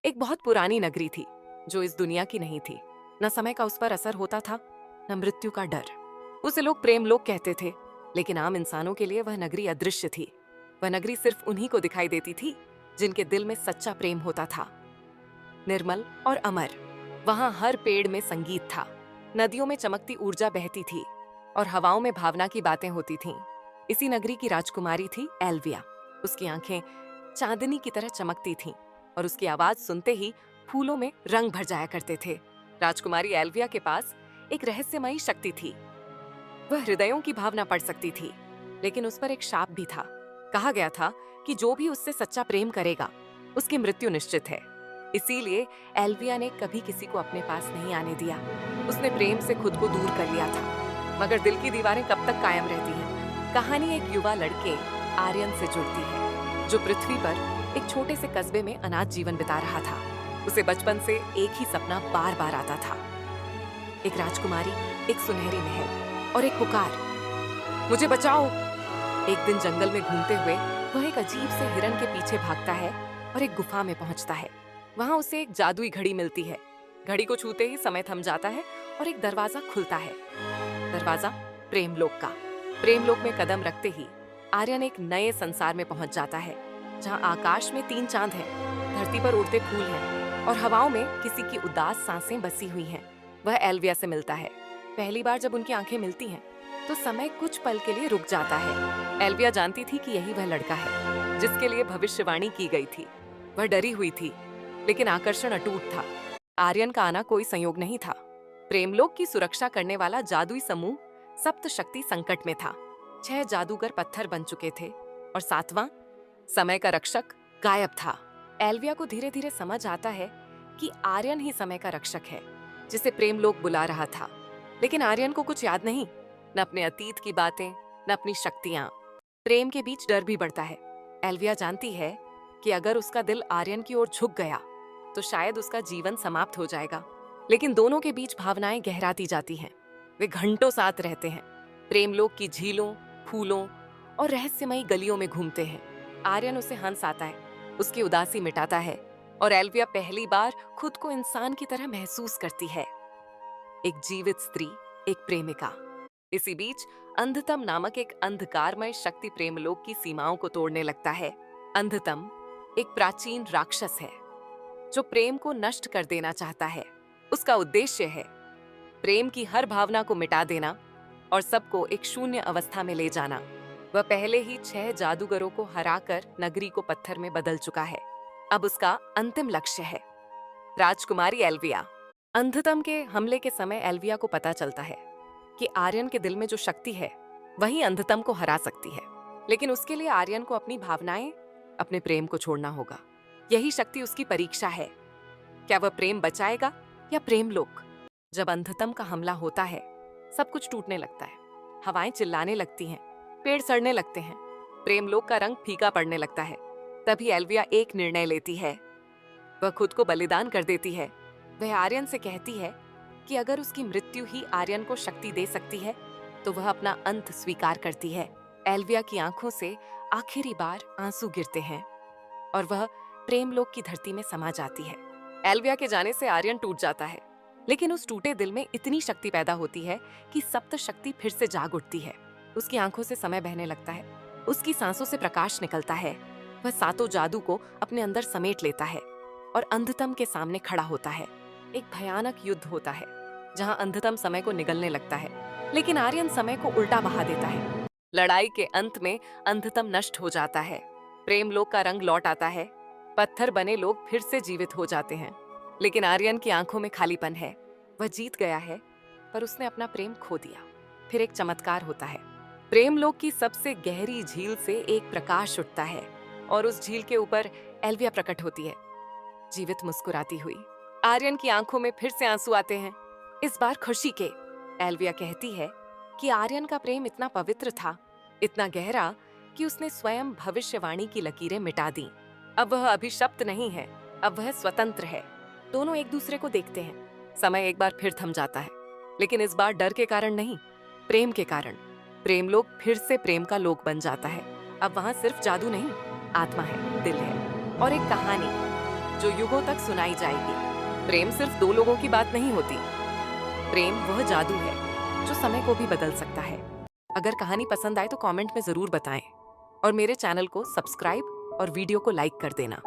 एक बहुत पुरानी नगरी थी जो इस दुनिया की नहीं थी। न समय का उस पर असर होता था, न मृत्यु का डर। उसे लोग प्रेम लोक कहते थे, लेकिन आम इंसानों के लिए वह नगरी अदृश्य थी। वह नगरी सिर्फ उन्हीं को दिखाई देती थी जिनके दिल में सच्चा प्रेम होता था, निर्मल और अमर। वहां हर पेड़ में संगीत था, नदियों में चमकती ऊर्जा बहती थी और हवाओं में भावना की बातें होती थीं। इसी नगरी की राजकुमारी थी एल्विया। उसकी आंखें चांदनी की तरह चमकती थीं और उसकी आवाज सुनते ही फूलों में रंग भर जाया करते थे। राजकुमारी एल्विया के पास एक रहस्यमयी शक्ति थी। वह हृदयों की भावना पढ़ सकती थी, लेकिन उस पर एक शाप भी था। कहा गया था कि जो भी उससे सच्चा प्रेम करेगा, उसकी मृत्यु निश्चित है। इसीलिए एल्विया ने कभी किसी को अपने पास नहीं आने दिया। उसने प्रेम से खुद को दूर कर लिया था। मगर दिल की दीवारें कब तक कायम रहती हैं? कहानी एक युवा लड़के आर्यन से जुड़ती है, जो पृथ्वी पर एक छोटे से कस्बे में अनाथ जीवन बिता रहा था। उसे बचपन से एक ही सपना बार बार आता था, एक राजकुमारी, एक सुनहरी महल और एक पुकार, मुझे बचाओ। एक दिन जंगल में घूमते हुए वह एक अजीब से हिरन के पीछे भागता है और एक गुफा में पहुंचता है। वहां उसे एक जादुई घड़ी मिलती है। घड़ी को छूते ही समय थम जाता है और एक दरवाजा खुलता है। दरवाजा प्रेमलोक का। प्रेमलोक में कदम रखते ही आर्यन एक नए संसार में पहुंच जाता है, जहां आकाश में 3 चांद हैं, धरती पर उड़ते फूल हैं और हवाओं में किसी की उदास सांसें बसी हुई हैं। वह एल्विया से मिलता है। पहली बार जब उनकी आंखें मिलती हैं, तो समय कुछ पल के लिए रुक जाता है। एल्विया जानती थी कि यही वह लड़का है जिसके लिए भविष्यवाणी की गई थी। वह डरी हुई थी, लेकिन आकर्षण अटूट था। आर्यन का आना कोई संयोग नहीं था। प्रेमलोक की सुरक्षा करने वाला जादुई समूह सप्तशक्ति संकट में था। 6 जादूगर पत्थर बन चुके थे और 7वां समय का रक्षक गायब था। एल्विया को धीरे धीरे समझ आता है कि आर्यन ही समय का रक्षक है, जिसे प्रेमलोक बुला रहा था। लेकिन आर्यन को कुछ याद नहीं, न अपने अतीत की बातें, न अपनी शक्तियां। प्रेम के बीच डर भी बढ़ता है। एल्विया जानती है कि अगर उसका दिल आर्यन की ओर झुक गया, तो शायद उसका जीवन समाप्त हो जाएगा। लेकिन दोनों के बीच भावनाएं गहराती जाती हैं। वे घंटों साथ रहते हैं, प्रेमलोक की झीलों, फूलों और रहस्यमयी गलियों में घूमते हैं। आर्यन उसे हंस आता है, उसकी उदासी मिटाता है और एल्विया पहली बार खुद को इंसान की तरह महसूस करती है। एक जीवित स्त्री, एक प्रेमिका। इसी बीच अंधतम नामक एक अंधकारमय शक्ति प्रेमलोक की सीमाओं को तोड़ने लगता है। अंधतम एक प्राचीन राक्षस है जो प्रेम को नष्ट कर देना चाहता है। उसका उद्देश्य है प्रेम की हर भावना को मिटा देना और सबको एक शून्य अवस्था में ले जाना। वह पहले ही 6 जादूगरों को हराकर नगरी को पत्थर में बदल चुका है। अब उसका अंतिम लक्ष्य है राजकुमारी एल्विया। अंधतम के हमले के समय एल्विया को पता चलता है कि आर्यन के दिल में जो शक्ति है, वही अंधतम को हरा सकती है। लेकिन उसके लिए आर्यन को अपनी भावनाएं, अपने प्रेम को छोड़ना होगा। यही शक्ति उसकी परीक्षा है। क्या वह प्रेम बचाएगा या प्रेमलोक? जब अंधतम का हमला होता है, सब कुछ टूटने लगता है। हवाएं चिल्लाने लगती हैं, पेड़ सड़ने लगते हैं, प्रेमलोक का रंग फीका पड़ने लगता है। तभी एल्विया एक निर्णय लेती है। वह खुद को बलिदान कर देती है। वह आर्यन से कहती है कि अगर उसकी मृत्यु ही आर्यन को शक्ति दे सकती है, तो वह अपना अंत स्वीकार करती है। एल्विया की आंखों से आखिरी बार आंसू गिरते हैं और वह प्रेमलोक की धरती में समा जाती है। एल्विया के जाने से आर्यन टूट जाता है, लेकिन उस टूटे दिल में इतनी शक्ति पैदा होती है कि सप्त शक्ति फिर से जाग उठती है। उसकी आंखों से समय बहने लगता है, उसकी सांसों से प्रकाश निकलता है। वह 7 जादू को अपने अंदर समेट लेता है और अंधतम के सामने खड़ा होता है। एक भयानक युद्ध होता है, जहां अंधतम समय को निगलने लगता है, लेकिन आर्यन समय को उल्टा बहा देता है। लड़ाई के अंत में अंधतम नष्ट हो जाता है, प्रेमलोक का रंग लौट आता है, पत्थर बने लोग फिर से जीवित हो जाते हैं। लेकिन आर्यन की आंखों में खालीपन है। वह जीत गया है, पर उसने अपना प्रेम खो दिया। फिर एक चमत्कार होता है। प्रेमलोक की सबसे गहरी झील से एक प्रकाश उठता है और उस झील के ऊपर एल्विया प्रकट होती है, जीवित मुस्कुराती हुई। आर्यन की आंखों में फिर से आंसू आते हैं, इस बार खुशी के। एल्विया कहती है कि आर्यन का प्रेम इतना पवित्र था, इतना गहरा कि उसने स्वयं भविष्यवाणी की लकीरें मिटा दी। अब वह अभिशप्त नहीं है, अब वह स्वतंत्र है। दोनों एक दूसरे को देखते हैं। समय एक बार फिर थम जाता है, लेकिन इस बार डर के कारण नहीं, प्रेम के कारण। प्रेमलोक फिर से प्रेम का लोक बन जाता है। अब वहां सिर्फ जादू नहीं, आत्मा है, दिल है और एक कहानी। जो युगों तक सुनाई जाएगी। प्रेम सिर्फ दो लोगों की बात नहीं होती। प्रेम वह जादू है जो समय को भी बदल सकता है। अगर कहानी पसंद आए तो कमेंट में जरूर बताएं और मेरे चैनल को सब्सक्राइब और वीडियो को लाइक कर देना।